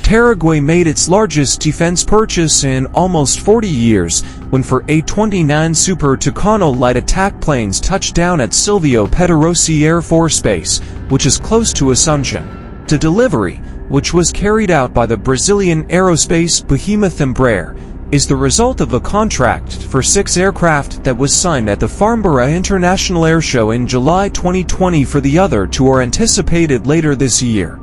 Paraguay made its largest defense purchase in almost 40 years when four A-29 Super Tucano light attack planes touched down at Silvio Pettirossi Air Force Base, which is close to Asunción. The delivery, which was carried out by the Brazilian aerospace behemoth Embraer, is the result of a contract for 6 aircraft that was signed at the Farnborough International Airshow in July 2020. For the other two are anticipated later this year.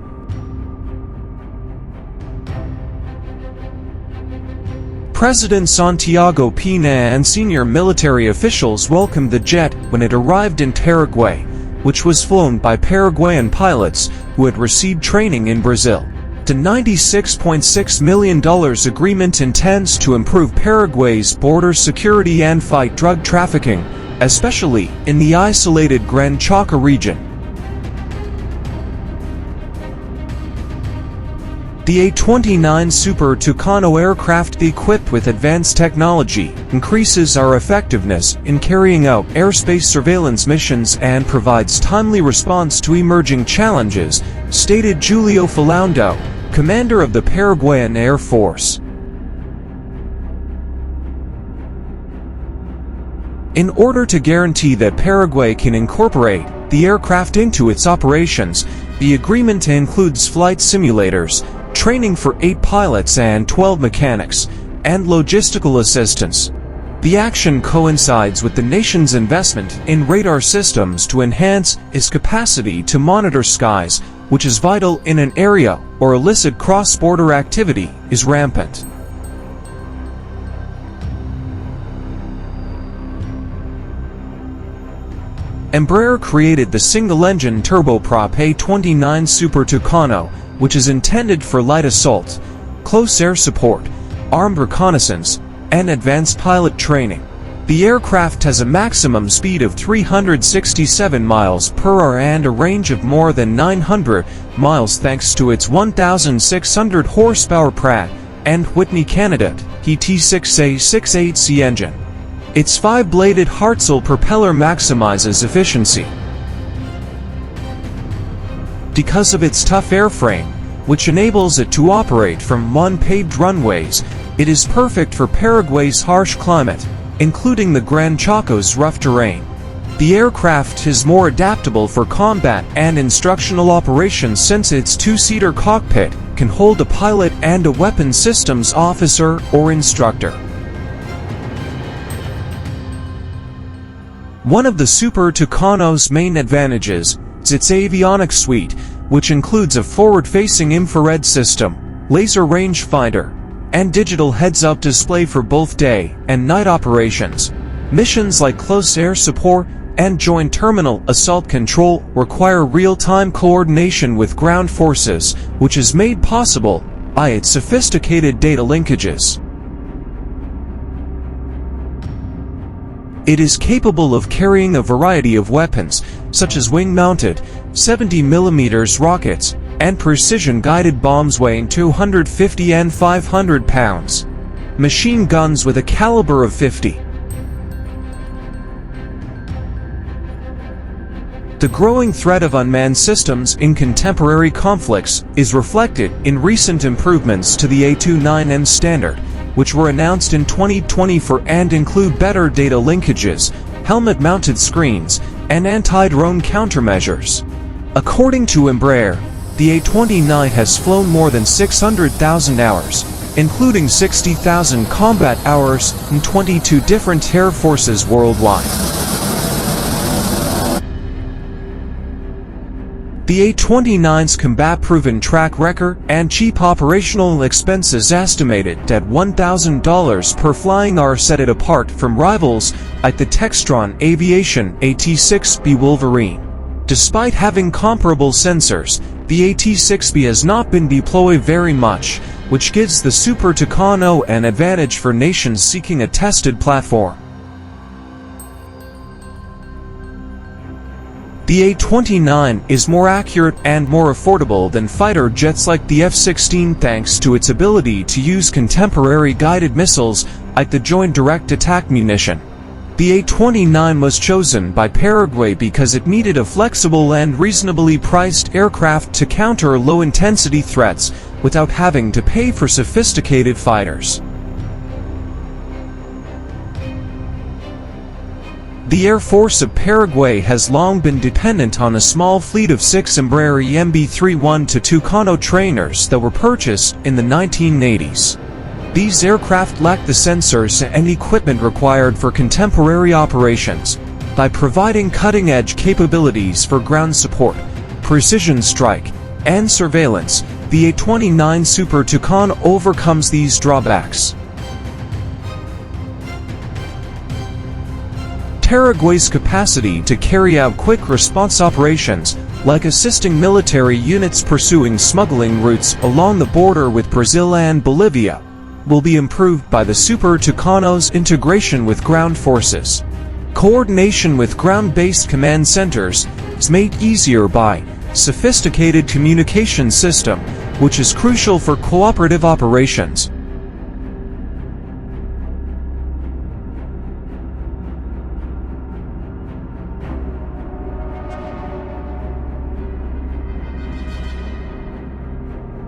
President Santiago Peña and senior military officials welcomed the jet when it arrived in Paraguay, which was flown by Paraguayan pilots who had received training in Brazil. The $96.6 million agreement intends to improve Paraguay's border security and fight drug trafficking, especially in the isolated Gran Chaco region. The A-29 Super Tucano aircraft, equipped with advanced technology, increases our effectiveness in carrying out airspace surveillance missions and provides timely response to emerging challenges, stated Júlio Fullaondo, commander of the Paraguayan Air Force. In order to guarantee that Paraguay can incorporate the aircraft into its operations, the agreement includes flight simulators, training for 8 pilots and 12 mechanics, and logistical assistance. The action coincides with the nation's investment in radar systems to enhance its capacity to monitor skies, which is vital in an area where illicit cross-border activity is rampant. Embraer created the single-engine turboprop A-29 Super Tucano, which is intended for light assault, close air support, armed reconnaissance, and advanced pilot training. The aircraft has a maximum speed of 367 miles per hour and a range of more than 900 miles thanks to its 1,600 horsepower Pratt & Whitney candidate ET6A68C engine. Its 5-bladed Hartzell propeller maximizes efficiency. Because of its tough airframe, which enables it to operate from unpaved runways, it is perfect for Paraguay's harsh climate, including the Gran Chaco's rough terrain. The aircraft is more adaptable for combat and instructional operations since its 2-seater cockpit can hold a pilot and a weapons systems officer or instructor. One of the Super Tucano's main advantages is its avionics suite, which includes a forward-facing infrared system, laser rangefinder, and digital heads-up display for both day and night operations. Missions like close air support and joint terminal assault control require real-time coordination with ground forces, which is made possible by its sophisticated data linkages. It is capable of carrying a variety of weapons, such as wing-mounted 70mm rockets and precision-guided bombs weighing 250 and 500 pounds. Machine guns with a caliber of 50. The growing threat of unmanned systems in contemporary conflicts is reflected in recent improvements to the A29M standard, which were announced in 2024 and include better data linkages, helmet-mounted screens, and anti-drone countermeasures. According to Embraer, the A-29 has flown more than 600,000 hours, including 60,000 combat hours in 22 different air forces worldwide. The A-29's combat-proven track record and cheap operational expenses estimated at $1,000 per flying hour set it apart from rivals like the Textron Aviation AT-6B Wolverine. Despite having comparable sensors, the AT-6B has not been deployed very much, which gives the Super Tucano an advantage for nations seeking a tested platform. The A-29 is more accurate and more affordable than fighter jets like the F-16 thanks to its ability to use contemporary guided missiles like the Joint Direct Attack Munition. The A-29 was chosen by Paraguay because it needed a flexible and reasonably priced aircraft to counter low-intensity threats without having to pay for sophisticated fighters. The Air Force of Paraguay has long been dependent on a small fleet of 6 Embraer EMB-31 Tucano trainers that were purchased in the 1980s. These aircraft lack the sensors and equipment required for contemporary operations. By providing cutting-edge capabilities for ground support, precision strike, and surveillance, the A29 Super Tucano overcomes these drawbacks. Paraguay's capacity to carry out quick response operations, like assisting military units pursuing smuggling routes along the border with Brazil and Bolivia, will be improved by the Super Tucano's integration with ground forces. Coordination with ground-based command centers is made easier by sophisticated communication system, which is crucial for cooperative operations.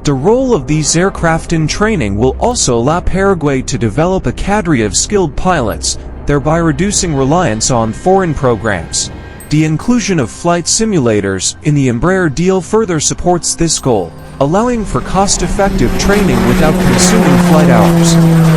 The role of these aircraft in training will also allow Paraguay to develop a cadre of skilled pilots, thereby reducing reliance on foreign programs. The inclusion of flight simulators in the Embraer deal further supports this goal, allowing for cost-effective training without consuming flight hours.